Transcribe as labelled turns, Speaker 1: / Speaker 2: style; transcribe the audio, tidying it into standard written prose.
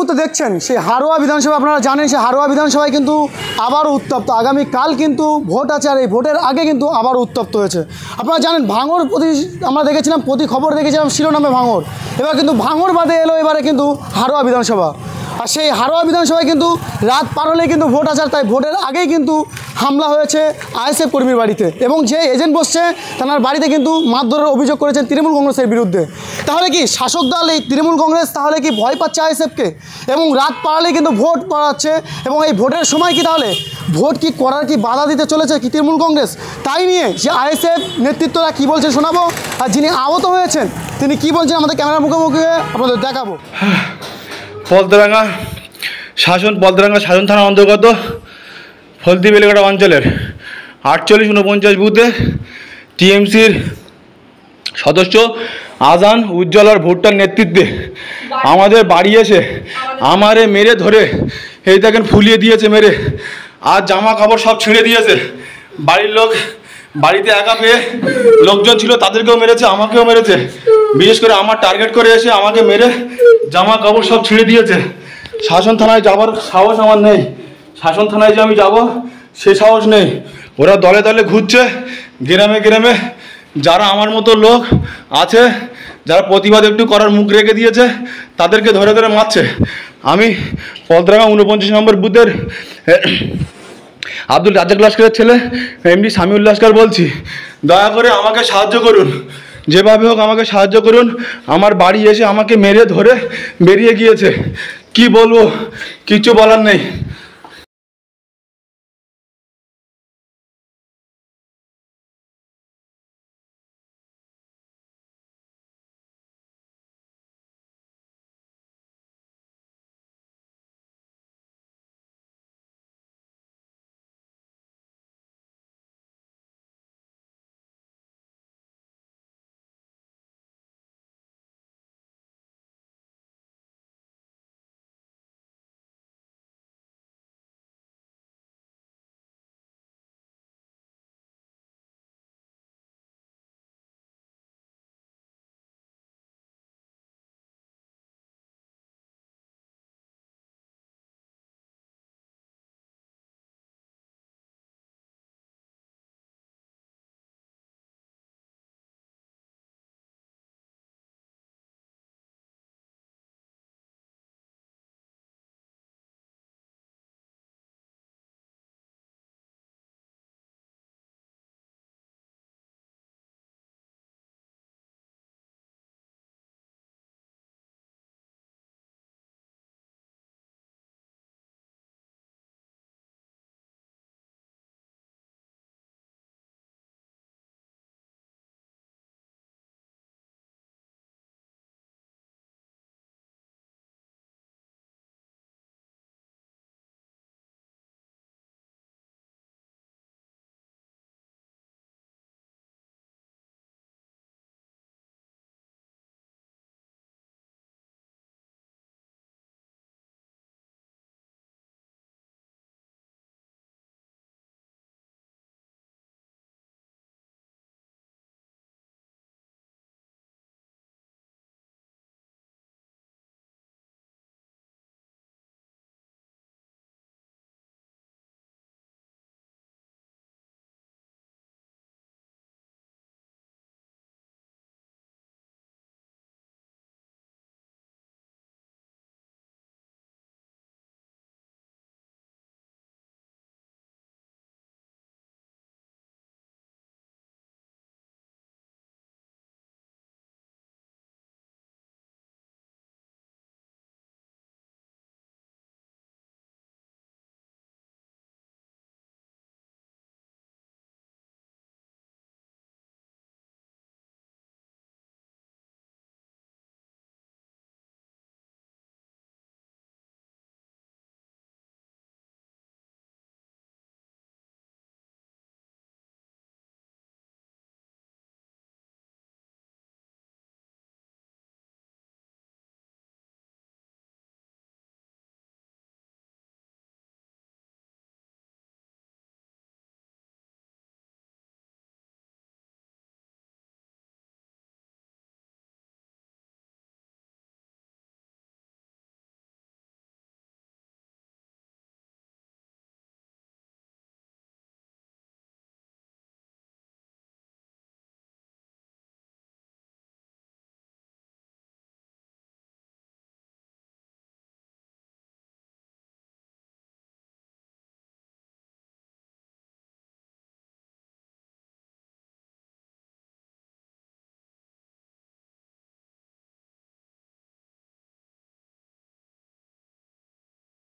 Speaker 1: মুহূর্তে দেখছেন সেই হারোয়া বিধানসভা, আপনারা জানেন সেই হারোয়া বিধানসভায় কিন্তু আবারও উত্তপ্ত। আগামীকাল কিন্তু ভোট আছে, আর এই ভোটের আগে কিন্তু আবারও উত্তপ্ত হয়েছে। আপনারা জানেন ভাঙড় আমরা দেখেছিলাম, খবর দেখেছিলাম শিরোনামে ভাঙড়, এবার কিন্তু ভাঙড় বাদে এলো এবারে কিন্তু হারোয়া বিধানসভা। আর সেই হারোয়া বিধানসভায় কিন্তু রাত পার হলেই কিন্তু ভোট আছে, তাই ভোটের আগেই কিন্তু হামলা হয়েছে আইএসএফ কর্মীর বাড়িতে, এবং যে এজেন্ট বসছে তার বাড়িতে কিন্তু মারধরের অভিযোগ করেছেন তৃণমূল কংগ্রেসের বিরুদ্ধে। তাহলে কি শাসক দল এই তৃণমূল কংগ্রেস তাহলে কি ভয় পাচ্ছে আইএসএফকে, এবং রাত পাড়ালেই কিন্তু ভোট পড়াচ্ছে, এবং এই ভোটের সময় কি তাহলে ভোট কি করার কি বাধা দিতে চলেছে কি তৃণমূল কংগ্রেস? তাই নিয়ে যে আইএসএফ নেতৃত্বরা কী বলছেন শোনাবো, আর যিনি আহত হয়েছেন তিনি কি বলছেন আমাদের ক্যামেরার মুখোমুখি হয়ে আপনাদের দেখাবো।
Speaker 2: পলতরাঙ্গা শাসন থানার অন্তর্গত ফলতি বেলেঘাটা অঞ্চলের 48-49 বুথে টিএমসির সদস্য আজান উজ্জ্বলার ভোটটার নেতৃত্বে আমাদের বাড়ি এসে আমারে মেরে ধরে এই দেখেন ফুলিয়ে দিয়েছে মেরে, আর জামা কাপড় সব ছিঁড়ে দিয়েছে। বাড়ির লোক বাড়িতে একা পেয়ে লোকজন ছিল তাদেরকেও মেরেছে, আমাকেও মেরেছে। বিশেষ করে আমার টার্গেট করে এসে আমাকে মেরে জামা কাপড় সব ছিঁড়ে দিয়েছে। শাসন থানায় যাবার সাহস আমার নেই, শাসন থানায় যে আমি যাব সে সাহস নেই। ওরা দলে দলে ঘুরছে গ্রামে গ্রামে, যারা আমার মতো লোক আছে যারা প্রতিবাদ একটু করার মুখ রেখে দিয়েছে তাদেরকে ধরে ধরে মারছে। আমি পলতরাঙ্গা 49 নম্বর বুথের আব্দুল রাজ্জাক লস্করের ছেলে এমডি সামিউল লস্কর বলছি, দয়া করে আমাকে সাহায্য করুন, যেভাবে হোক আমাকে সাহায্য করুন। আমার বাড়ি এসে আমাকে মেরে ধরে বেরিয়ে গিয়েছে, কি বলবো, কিচ্ছু বলার নেই।